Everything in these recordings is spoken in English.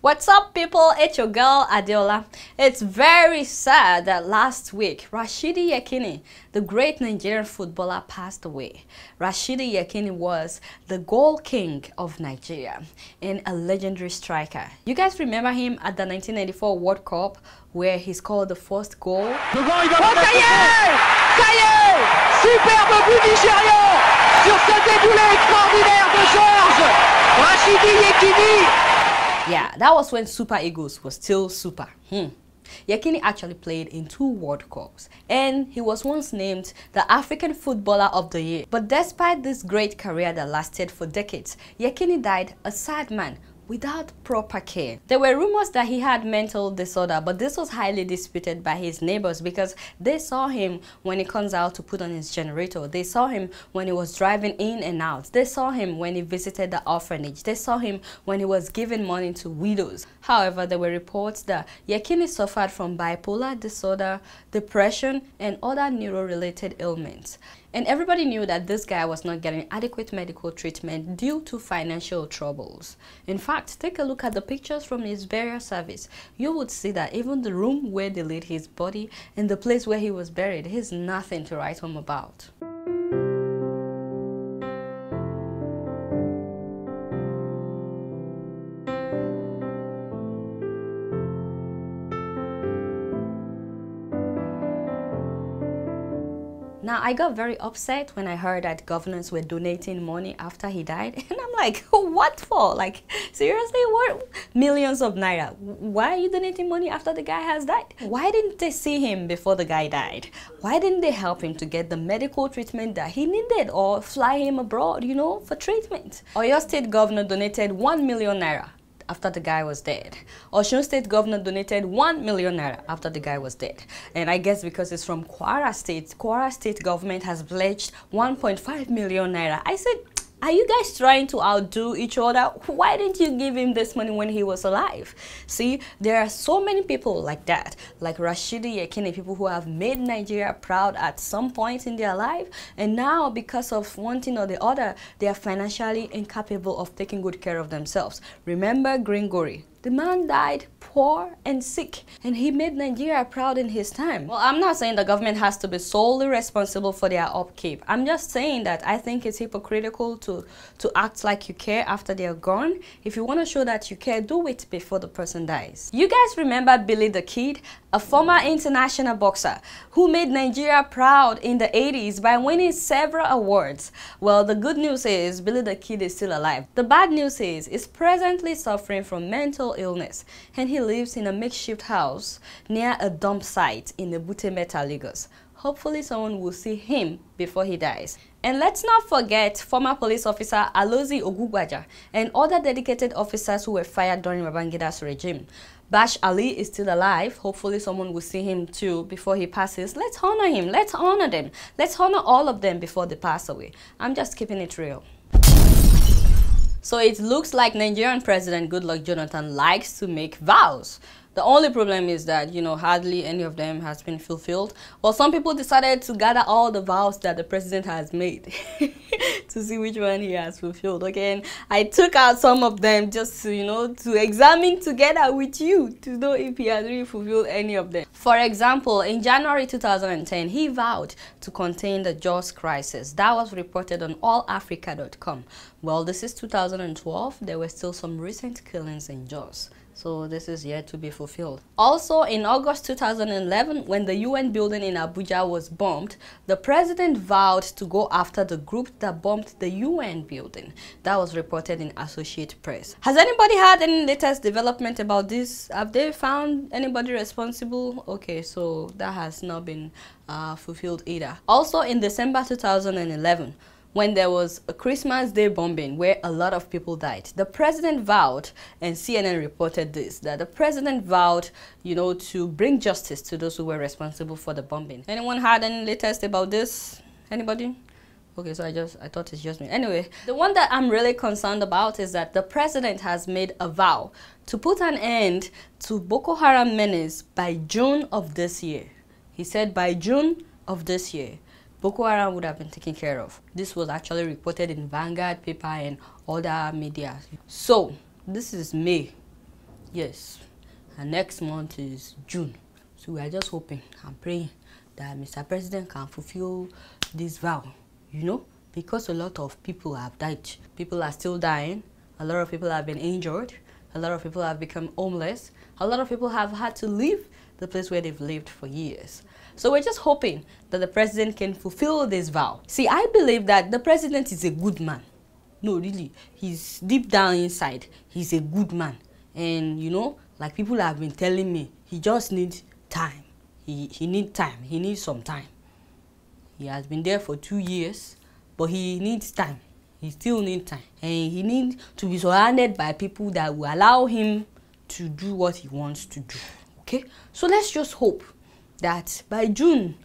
What's up, people? It's your girl Adeola. It's very sad that last week Rashidi Yekini, the great Nigerian footballer, passed away. Rashidi Yekini was the goal king of Nigeria and a legendary striker. You guys remember him at the 1994 World Cup where he scored the first goal? Ça y est! Ça y est! Superbe but nigérian sur ce déboulé extraordinaire de Georges Rashidi Yekini. Yeah, that was when Super Eagles was still super. Yekini actually played in 2 World Cups and he was once named the African Footballer of the Year. But despite this great career that lasted for decades, Yekini died a sad man without proper care. There were rumors that he had mental disorder, but this was highly disputed by his neighbors because they saw him when he comes out to put on his generator. They saw him when he was driving in and out. They saw him when he visited the orphanage. They saw him when he was giving money to widows. However, there were reports that Yekini suffered from bipolar disorder, depression, and other neuro-related ailments. And everybody knew that this guy was not getting adequate medical treatment due to financial troubles. In fact, take a look at the pictures from his burial service. You would see that even the room where they laid his body and the place where he was buried is nothing to write home about. Now, I got very upset when I heard that governors were donating money after he died. And I'm like, what for? Like, seriously, what? Millions of naira. Why are you donating money after the guy has died? Why didn't they see him before the guy died? Why didn't they help him to get the medical treatment that he needed or fly him abroad, you know, for treatment? Or your state governor donated 1 million naira after the guy was dead. Osun State governor donated 1 million naira after the guy was dead. And I guess because it's from Kwara State government has pledged 1.5 million naira. I said, are you guys trying to outdo each other? Why didn't you give him this money when he was alive? See, there are so many people like that, like Rashidi Yekini, people who have made Nigeria proud at some point in their life, and now because of one thing or the other, they are financially incapable of taking good care of themselves. Remember Gringori? The man died poor and sick, and he made Nigeria proud in his time. Well, I'm not saying the government has to be solely responsible for their upkeep. I'm just saying that I think it's hypocritical to act like you care after they're gone. If you want to show that you care, do it before the person dies. You guys remember Billy the Kid, a former international boxer who made Nigeria proud in the 80s by winning several awards? Well, the good news is Billy the Kid is still alive. The bad news is he's presently suffering from mental illness and he lives in a makeshift house near a dump site in Djibouti, Lagos. Hopefully someone will see him before he dies. And let's not forget former police officer Alozi Ogugwaja and other dedicated officers who were fired during Babangida's regime. Bash Ali is still alive. Hopefully someone will see him too before he passes. Let's honor him. Let's honor them. Let's honor all of them before they pass away. I'm just keeping it real. So it looks like Nigerian President Goodluck Jonathan likes to make vows. The only problem is that, you know, hardly any of them has been fulfilled. Well, some people decided to gather all the vows that the president has made to see which one he has fulfilled. Okay, and I took out some of them just to, you know, to examine together with you to know if he has really fulfilled any of them. For example, in January 2010, he vowed to contain the Jos crisis. That was reported on allafrica.com. Well, this is 2012. There were still some recent killings in Jos. So this is yet to be fulfilled. Also, in August 2011, when the UN building in Abuja was bombed, the president vowed to go after the group that bombed the UN building. That was reported in Associated Press. Has anybody had any latest development about this? Have they found anybody responsible? Okay, so that has not been fulfilled either. Also, in December 2011, when there was a Christmas Day bombing where a lot of people died, the president vowed, and CNN reported this, that the president vowed, you know, to bring justice to those who were responsible for the bombing. Anyone had any latest about this? Anybody? Okay, so I thought it's just me. Anyway, the one that I'm really concerned about is that the president has made a vow to put an end to Boko Haram menace by June of this year. He said by June of this year, Boko Haram would have been taken care of. This was actually reported in Vanguard paper and other media. So, this is May. Yes. And next month is June. So we are just hoping and praying that Mr. President can fulfill this vow, you know, because a lot of people have died. People are still dying. A lot of people have been injured. A lot of people have become homeless. A lot of people have had to leave the place where they've lived for years. So we're just hoping that the president can fulfill this vow. See, I believe that the president is a good man. No, really, he's deep down inside, he's a good man. And you know, like people have been telling me, he just needs time. He needs time. He needs some time. He has been there for 2 years, but he needs time. He still needs time. And he needs to be surrounded by people that will allow him to do what he wants to do. Okay? So let's just hope that by June,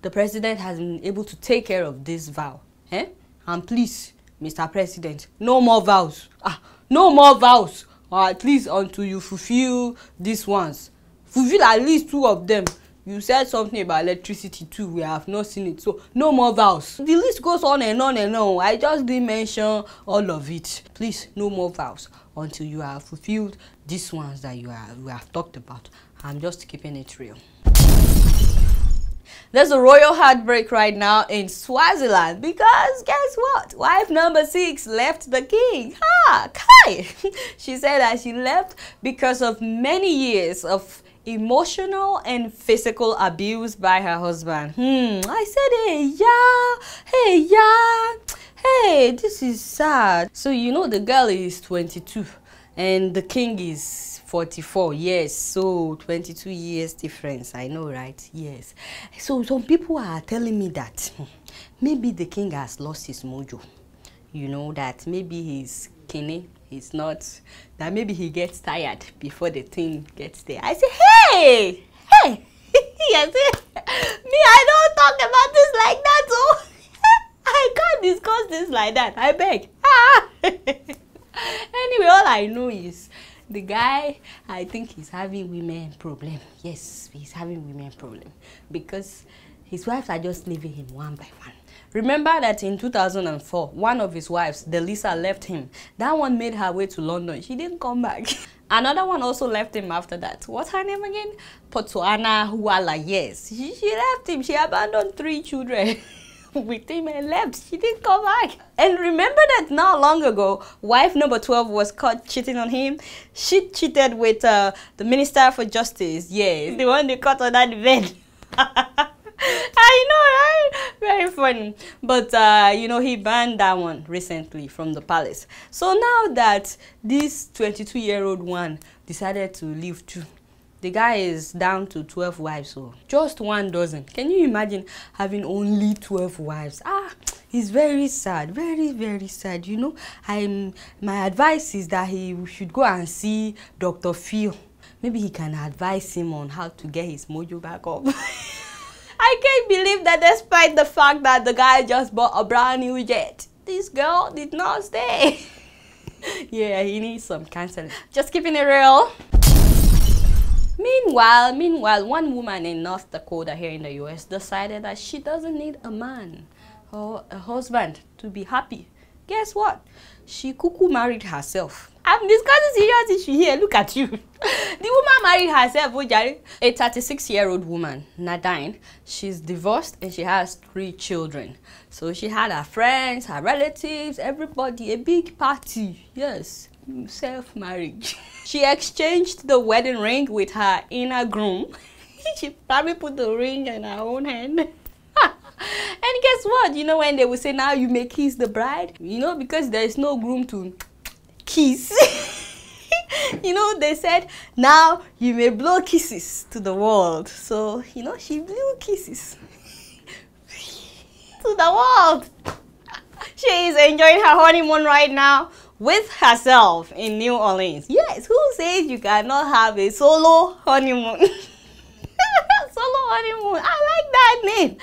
the president has been able to take care of this vow. Eh? And please, Mr. President, no more vows. No more vows. Or at least until you fulfill these ones. Fulfill at least 2 of them. You said something about electricity too. We have not seen it. So no more vows. The list goes on and on and on. I just didn't mention all of it. Please, no more vows until you have fulfilled these ones that we have talked about. I'm just keeping it real. There's a royal heartbreak right now in Swaziland because guess what? Wife number 6 left the king. Kai! She said that she left because of many years of emotional and physical abuse by her husband. I said, hey, this is sad. So you know the girl is 22 and the king is 44. Yes, so 22 years difference. I know, right? Yes. So some people are telling me that maybe the king has lost his mojo. You know, that maybe he's skinny. He's not, that maybe he gets tired before the thing gets there. I say, hey! Yes, me, I don't talk about this like that, oh. I can't discuss this like that, I beg. Anyway, all I know is the guy, I think he's having women problem. Yes, he's having women problem because his wives are just leaving him one by one. Remember that in 2004, one of his wives, Delisa, left him. That one made her way to London. She didn't come back. Another one also left him after that. What's her name again? Potuana Huala. Yes, she left him. She abandoned 3 children with him and left. She didn't come back. And remember that not long ago, wife number 12 was caught cheating on him. She cheated with the Minister for Justice. Yes, the one they caught on that event. I know, right? Very funny. But, you know, he banned that one recently from the palace. So now that this 22-year-old one decided to leave too, the guy is down to 12 wives. So just 1 dozen. Can you imagine having only 12 wives? It's very sad. Very, very sad. You know, my advice is that he should go and see Dr. Phil. Maybe he can advise him on how to get his mojo back up. I can't believe that despite the fact that the guy just bought a brand new jet, this girl did not stay. Yeah, he needs some counseling. Just keeping it real. Meanwhile, one woman in North Dakota here in the US decided that she doesn't need a man or a husband to be happy. Guess what? She cuckoo married herself. I'm discussing serious issue here. Look at you. The woman married herself, a 36-year-old woman, Nadine. She's divorced and she has 3 children. So she had her friends, her relatives, everybody, a big party. Yes, self-marriage. She exchanged the wedding ring with her inner groom. She probably put the ring in her own hand. And guess what? You know when they will say, now you may kiss the bride? You know, because there is no groom to kiss. You know, they said, now you may blow kisses to the world. So, you know, she blew kisses to the world. She is enjoying her honeymoon right now with herself in New Orleans. Yes, who says you cannot have a solo honeymoon? Solo honeymoon. I like that name.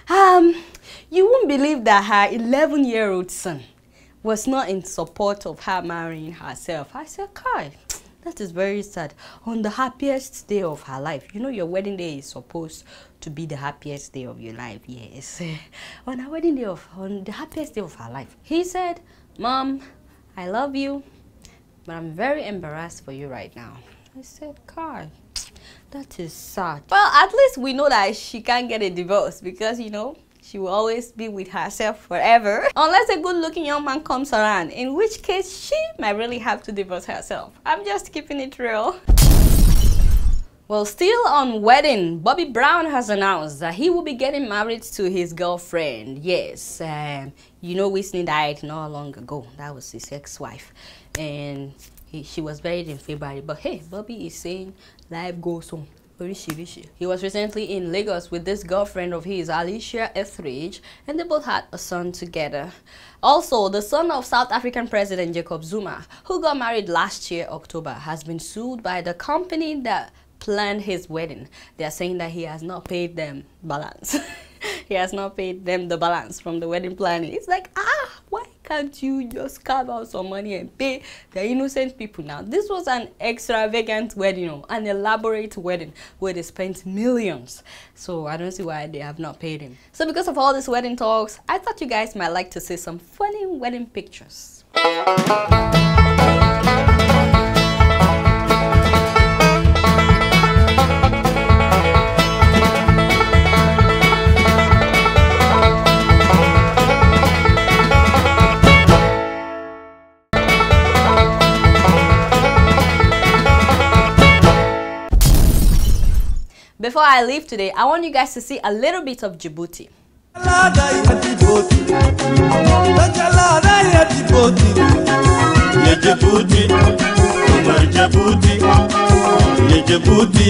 Anyway, you won't believe that her 11-year-old son was not in support of her marrying herself. I said, Kai, that is very sad. On the happiest day of her life. You know, your wedding day is supposed to be the happiest day of your life. Yes. On her wedding day, on the happiest day of her life, he said, Mom, I love you. But I'm very embarrassed for you right now. I said, God, that is sad. Well, at least we know that she can't get a divorce because, you know, she will always be with herself forever. Unless a good-looking young man comes around, in which case she might really have to divorce herself. I'm just keeping it real. Well, still on wedding, Bobby Brown has announced that he will be getting married to his girlfriend. Yes, you know Whitney died not long ago. That was his ex-wife. And she was buried in February. But hey, Bobby is saying life goes on. He was recently in Lagos with this girlfriend of his, Alicia Etheridge, and they both had a son together. Also, the son of South African President Jacob Zuma, who got married last year, October, has been sued by the company that planned his wedding. They are saying that he has not paid them balance. He has not paid them the balance from the wedding planning. It's like, why can't you just carve out some money and pay the innocent people now? This was an extravagant wedding, an elaborate wedding where they spent millions. So I don't see why they have not paid him. So because of all these wedding talks, I thought you guys might like to see some funny wedding pictures. Before I leave today, I want you guys to see a little bit of Djibouti. Djibouti,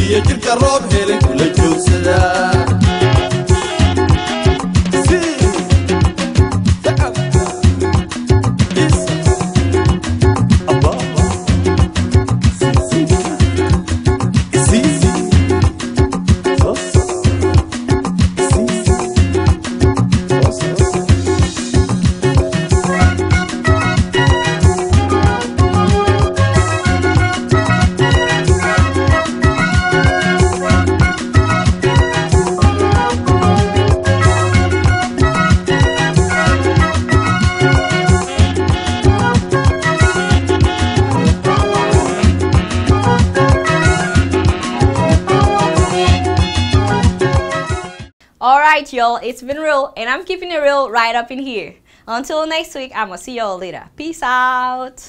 يجيك الروب هيلك ولا جوسدا. Alright y'all, it's been real and I'm keeping it real right up in here. Until next week, I'ma see y'all later. Peace out.